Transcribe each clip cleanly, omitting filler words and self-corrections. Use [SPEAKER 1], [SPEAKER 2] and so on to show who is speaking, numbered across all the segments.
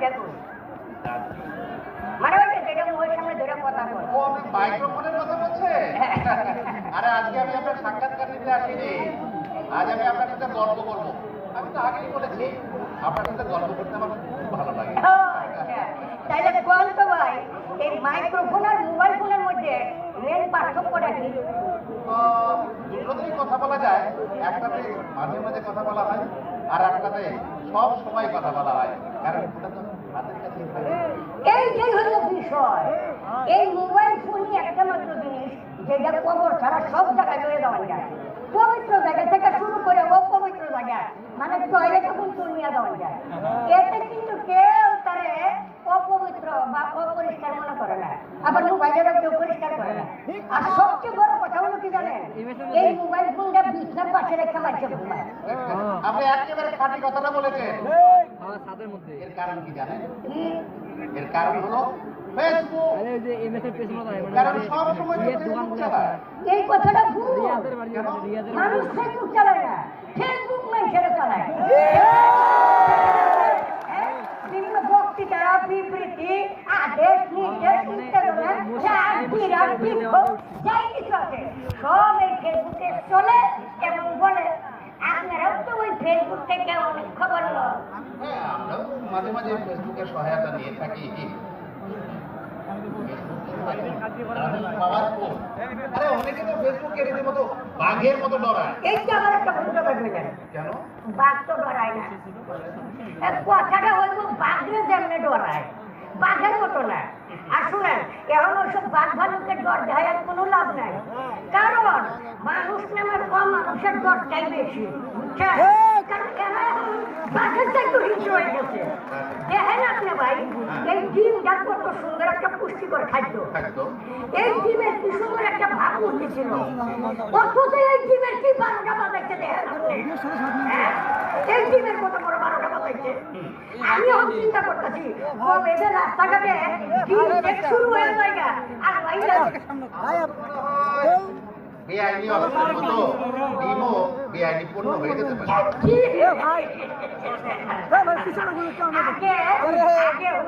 [SPEAKER 1] দেখো মানে ওই যেটা মুখের সামনে ধরে কথা বল।
[SPEAKER 2] ও আপনি মাইক্রোফোনের কথা বলছে? আরে আজকে আমি আপনার সাক্ষাৎকার নিতে আসিনি, আজ আমি আপনার সাথে গল্প করবো। আমি তো আগেই বলেছি আপনার সাথে গল্প করতে আমার খুব ভালো লাগে।
[SPEAKER 1] তাইলে বল তো ভাই, এই মাইক্রোফোন আর মোবাইল ফোনের মধ্যে মেন পার্থক্যটা কি?
[SPEAKER 2] দুটোতেই কথা বলা যায়, একটাতে মাঝে মাঝে কথা বলা হয় আর একটাতে সব সময় কথা বলা হয়, কারণ ওটা তো হাতের কাছে।
[SPEAKER 1] এইটাই হলো বিষয়। এই মোবাইল ফোনই একটা মাত্র জিনিস যেটা কবর ছাড়া সব জায়গায় লয়ে দেওয়া যায়। পবিত্র জায়গা থেকে শুরু করে অপবিত্র জায়গা, মানে টয়লেটে কিন্তু নিয়ে দেওয়া যায়। এতে কিন্তু কেউ তারে অপবিত্র বা অপরিষ্কার মনে করে না, আবার মোবাইলের কেউ পরিষ্কার করে না। আর সবচেয়ে বড় কথা হলো কি জানেন, এই মোবাইল ফোনটা বিছনার পাশে রেখে মারছে ঘুমায়।
[SPEAKER 2] আপনি একেবারে খাঁটি কথাটা বলেছেন। এর কারণ কি জানেন? এর কারণ হলো ফেসবুক। কারণ সব সময় ফেসবুক চালায়।
[SPEAKER 1] এই কথাটা ভুল। মানুষ ফেসবুক চালায় না, ফেসবুক মানুষেরা চালায়। বিভিন্ন বক্তৃতা, বিবৃতি, আদেশ, নির্দেশ, উত্তেজনা, চাপ, বিরাট, বিক্ষোভ, যাই কিছু আছে সব এই ফেসবুকে চলে এবং বলে। আপনারাও তো ওই ফেসবুক থেকে অনেক খবর লন।
[SPEAKER 2] হ্যাঁ, আমরাও মাঝে মাঝে ফেসবুকের সহায়তা নিয়ে থাকি। আরে অনেকে তো ফেসবুকে রীতিমতো বাঘের মতো ডরায়।
[SPEAKER 1] এইটা আমার একটা ভুল করবে না।
[SPEAKER 2] কেন?
[SPEAKER 1] বাঘ তো ডরায় না। কথাটা হইব বাঘরে যেমনে ডরায়, বাঘের মতো না। আর শুনেন, এখন ওইসব বাঘ ভালুকের ডর দেখার কোনো লাভ নাই, কারণ মানুষ নামের কম মানুষের ডরটাই বেশি, বুঝছেন? কারণ এরা এখন বাঘের চাইতে হিংস্র হয়ে গেছে। দেখেন আপনি ভাই, এই ডিমটা কত সুন্দর একটা পুষ্টিকর খাদ্য। এই ডিমের কি সুন্দর একটা ভাব উঠেছিল, অথচ এই ডিমের কি 12টা বাজাইছে দেখেন আপনি। এই ডিমের কত বড় 12টা বাজাইছে। আমি এখন চিন্তা করতেছি, এদের রাস্তাঘাটে ডিম চেক শুরু হয়ে যায় আর বাইরে
[SPEAKER 2] বেআইনি অস্ত্রের মতো ডিমও বেআইনি পণ্য হয়ে যেতে পারে।
[SPEAKER 1] আগে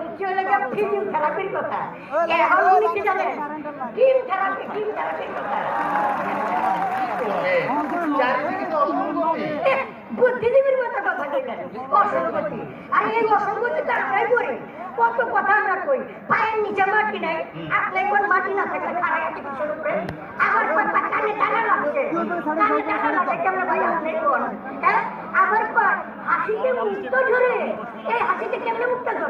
[SPEAKER 1] হচ্ছে হলে যে ফিল্ম থেরাপির কথা, এখন উনি কি জানেন? ডিম থেরাপির কথা।
[SPEAKER 2] চারিদিকে তো অসঙ্গতি।
[SPEAKER 1] বুদ্ধিজীবীর মতো কথা বললেন, অসঙ্গতি। আর এই অসঙ্গতি তো আমরাই করি। কত কথা আমরা কই, পায়ের নিচে মাটি নাই, আপনি কোন মাটি না থাকলে খাড়াই আছে কিসের উপরে? আবার কানে টানা লাগছে, কানে টানা লাগছে কেমন ভাই আপনি কোন? আবার হাসিতে মুক্ত ধরে, এই হাসিতে কেমনে মুক্ত ধরে?